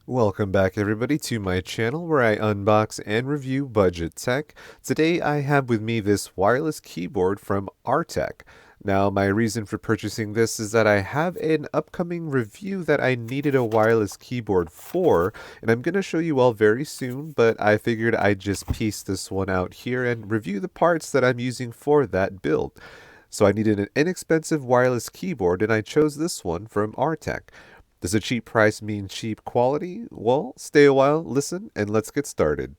Welcome back everybody to my channel where I unbox and review budget tech. Today I have with me this wireless keyboard from Arteck. Now my reason for purchasing this is that I have an upcoming review that I needed a wireless keyboard for, and I'm going to show you all very soon, but I figured I'd just piece this one out here and review the parts that I'm using for that build. So I needed an inexpensive wireless keyboard and I chose this one from Arteck. Does a cheap price mean cheap quality? Well, stay a while, listen, and let's get started.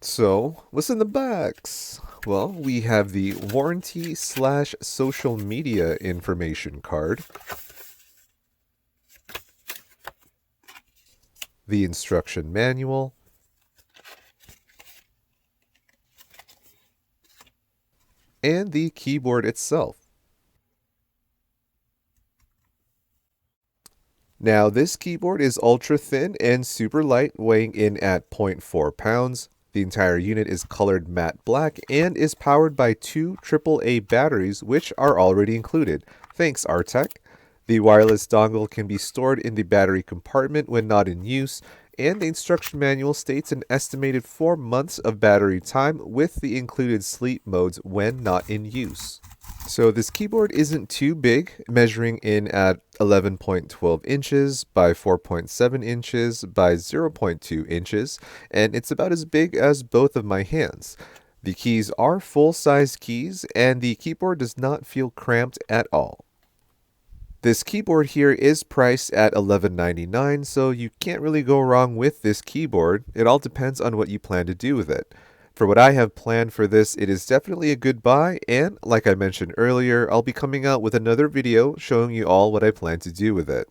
So, what's in the box? Well, we have the warranty slash social media information card, the instruction manual, and the keyboard itself. Now, this keyboard is ultra thin and super light, weighing in at 0.4 pounds. The entire unit is colored matte black and is powered by two AAA batteries, which are already included. Thanks, Arteck. The wireless dongle can be stored in the battery compartment when not in use, and the instruction manual states an estimated 4 months of battery time with the included sleep modes when not in use. So this keyboard isn't too big, measuring in at 11.12 inches by 4.7 inches by 0.2 inches, and it's about as big as both of my hands. The keys are full-size keys, and the keyboard does not feel cramped at all. This keyboard here is priced at $11.99, so you can't really go wrong with this keyboard. It all depends on what you plan to do with it. For what I have planned for this, it is definitely a good buy, and like I mentioned earlier, I'll be coming out with another video showing you all what I plan to do with it.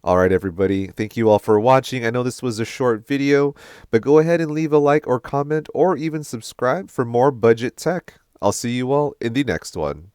Alright everybody, thank you all for watching. I know this was a short video, but go ahead and leave a like or comment or even subscribe for more budget tech. I'll see you all in the next one.